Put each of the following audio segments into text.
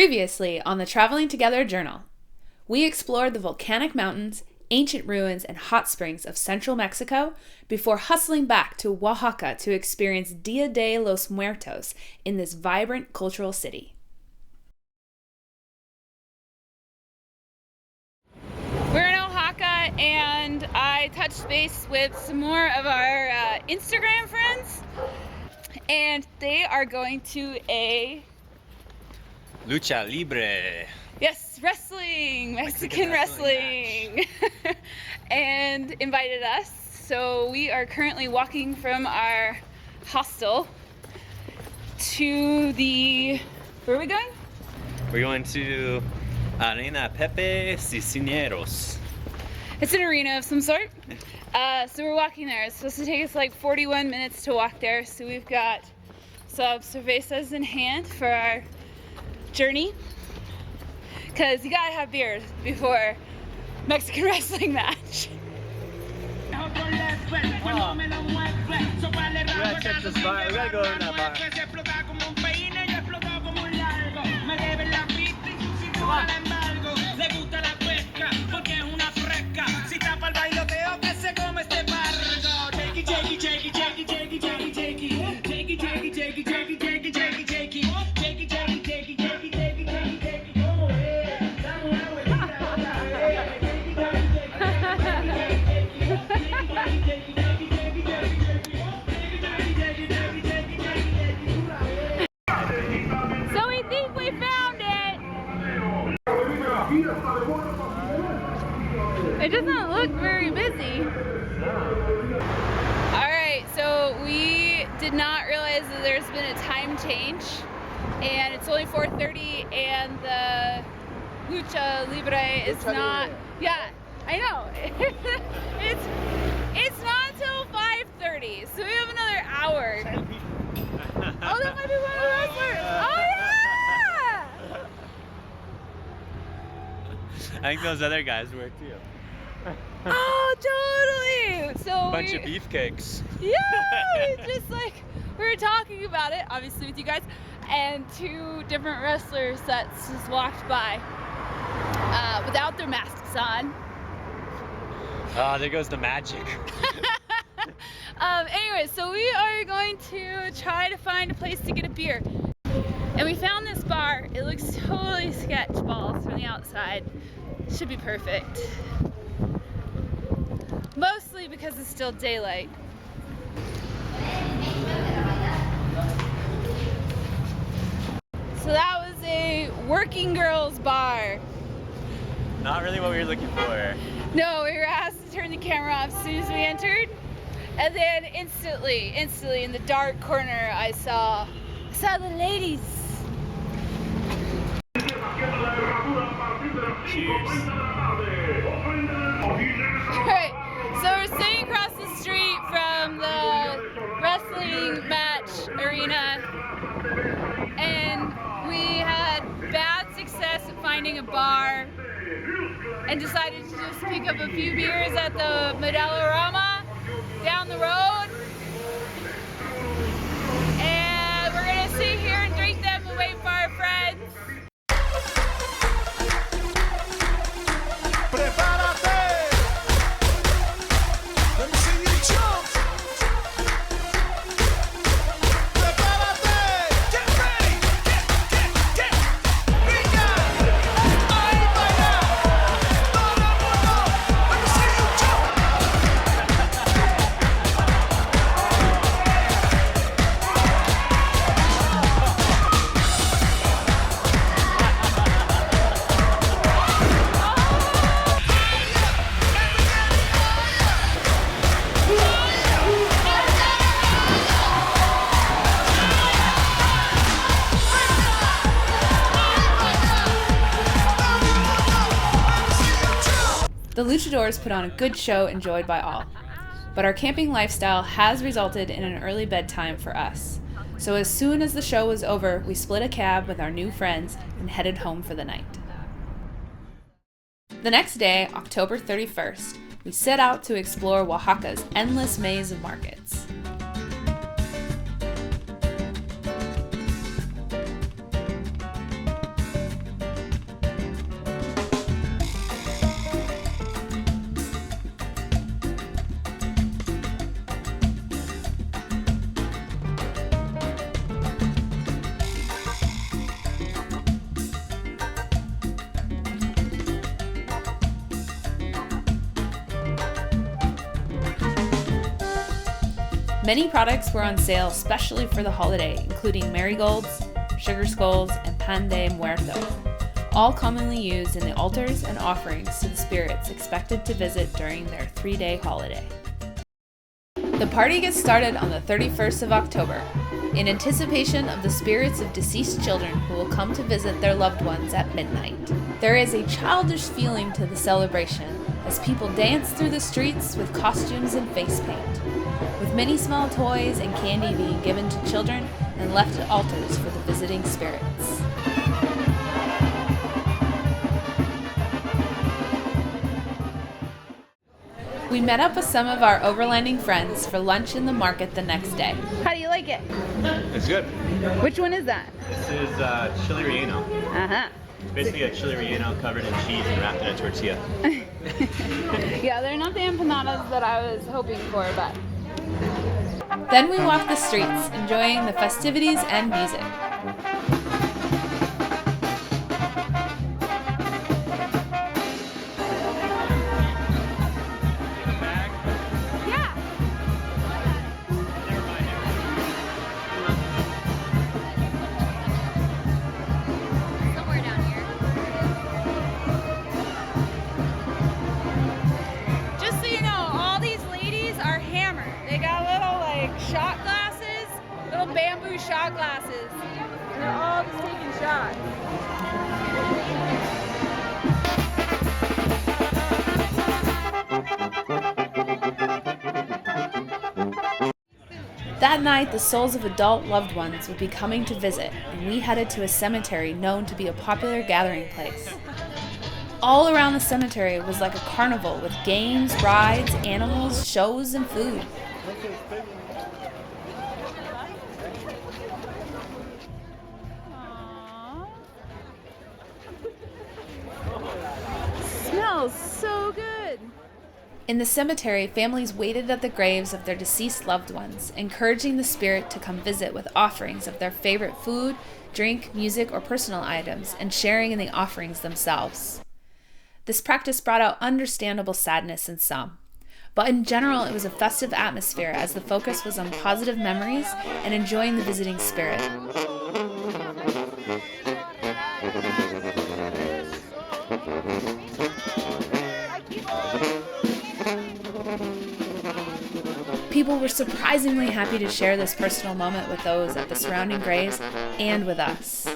Previously on the Traveling Together Journal, we explored the volcanic mountains, ancient ruins, and hot springs of central Mexico before hustling back to Oaxaca to experience Dia de los Muertos in this vibrant cultural city. We're in Oaxaca, and I touched base with some more of our Instagram friends, and they are going to a Lucha Libre. Yes, wrestling, Mexican wrestling, and invited us. So we are currently walking from our hostel to where are we going? We're going to Arena Pepe Cisneros. It's an arena of some sort. So we're walking there. It's supposed to take us like 41 minutes to walk there. So we've got some cervezas in hand for our journey, because you gotta have beers before Mexican wrestling match. We gotta check this bar. We gotta go in that bar. Come on. So we think we found it. It doesn't look very busy. Alright, so we did not realize that there's been a time change, and it's only 4:30, and the Lucha Libre is not. Yeah, I know. It's not until 5:30, so we have another hour. Oh, that might be one of the wrestlers. Oh yeah! I think those other guys were too. Oh, totally. So Bunch of beefcakes. Yeah, we were talking about it, obviously with you guys, and two different wrestler sets just walked by without their masks on. Oh, there goes the magic. Anyway, so we are going to try to find a place to get a beer. And we found this bar. It looks totally sketch balls from the outside. Should be perfect. Mostly because it's still daylight. So that was a working girls bar. Not really what we were looking for. No, we were asked to turn the camera off as soon as we entered. And then instantly in the dark corner, I saw the ladies. Cheers. Alright, so we're sitting across the street from the wrestling match arena, and we had bad success at finding a bar and decided to just pick up a few beers at the Modelorama down the road. And we're gonna sit here and drink them and wait for our friends. The Luchadors put on a good show enjoyed by all, but our camping lifestyle has resulted in an early bedtime for us. So as soon as the show was over, we split a cab with our new friends and headed home for the night. The next day, October 31st, we set out to explore Oaxaca's endless maze of markets. Many products were on sale especially for the holiday, including marigolds, sugar skulls, and pan de muerto, all commonly used in the altars and offerings to the spirits expected to visit during their 3-day holiday. The party gets started on the 31st of October, in anticipation of the spirits of deceased children who will come to visit their loved ones at midnight. There is a childish feeling to the celebration as people dance through the streets with costumes and face paint, with many small toys and candy being given to children and left at altars for the visiting spirits. We met up with some of our overlanding friends for lunch in the market the next day. How do you like it? It's good. Which one is that? This is chili relleno. Uh-huh. It's basically a chili relleno covered in cheese and wrapped in a tortilla. Yeah, they're not the empanadas that I was hoping for, but... Then we walked the streets, enjoying the festivities and music. Shot glasses, little bamboo shot glasses, and they're all just taking shots. That night, the souls of adult loved ones would be coming to visit, and we headed to a cemetery known to be a popular gathering place. All around the cemetery was like a carnival with games, rides, animals, shows, and food. Smells so good. In the cemetery, families waited at the graves of their deceased loved ones, encouraging the spirit to come visit with offerings of their favorite food, drink, music, or personal items, and sharing in the offerings themselves. This practice brought out understandable sadness in some, but in general it was a festive atmosphere as the focus was on positive memories and enjoying the visiting spirit. People were surprisingly happy to share this personal moment with those at the surrounding graves and with us.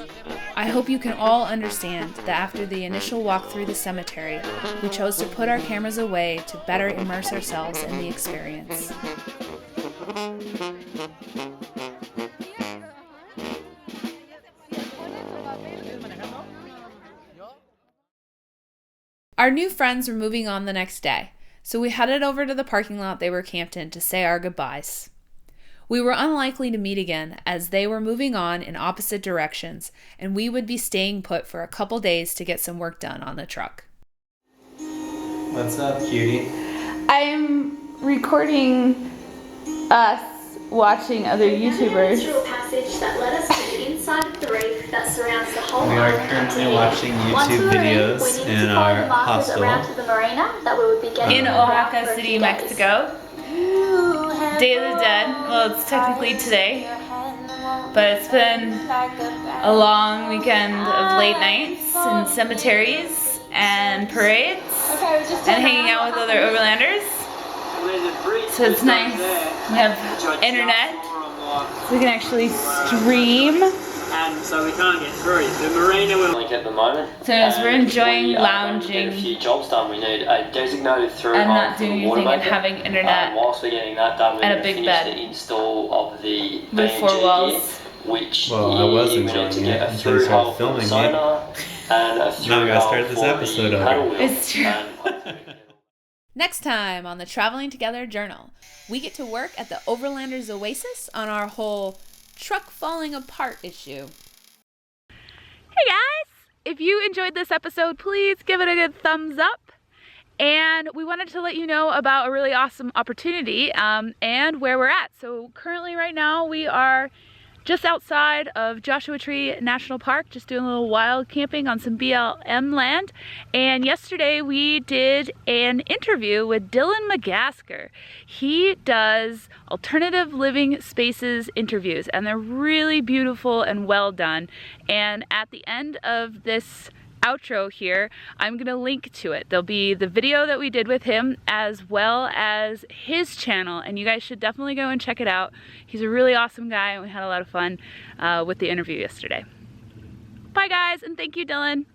I hope you can all understand that after the initial walk through the cemetery, we chose to put our cameras away to better immerse ourselves in the experience. Our new friends were moving on the next day, so we headed over to the parking lot they were camped in to say our goodbyes. We were unlikely to meet again as they were moving on in opposite directions, and we would be staying put for a couple days to get some work done on the truck. What's up, cutie? I'm recording us watching other YouTubers. Passage that led us to the inside of the reef that surrounds the whole We are island. currently watching YouTube videos in our hostel. Around to the marina that we would be getting In Oaxaca City, Mexico. Day of the Dead. Well, it's technically today, but it's been a long weekend of late nights in cemeteries and parades and hanging out with other overlanders. So it's nice. We have internet, so we can actually stream. And so we can't get through. The marina will at the moment. So as we're enjoying we are going to get lounging a few jobs done. We need a designated through and hole not for the doing water anything and maker. having internet Whilst we're getting that done, we're and a going to big finish bed the install of the with BNG 4 walls. gear, which Well, I was we need enjoying to it get a until you through started hole for filming the it. sonar and a through Now we gotta hole start this for episode the over. paddle wheel. It's true. And Next time on the Traveling Together Journal, we get to work at the Overlanders Oasis on our whole truck falling apart issue. Hey guys! If you enjoyed this episode, please give it a good thumbs up. And we wanted to let you know about a really awesome opportunity and where we're at. So currently right now we are just outside of Joshua Tree National Park, just doing a little wild camping on some BLM land. And yesterday we did an interview with Dylan McGasker. He does alternative living spaces interviews, and they're really beautiful and well done. And at the end of this outro here, I'm gonna link to it. There'll be the video that we did with him as well as his channel, and you guys should definitely go and check it out. He's a really awesome guy, and we had a lot of fun with the interview yesterday. Bye guys, and thank you, Dylan.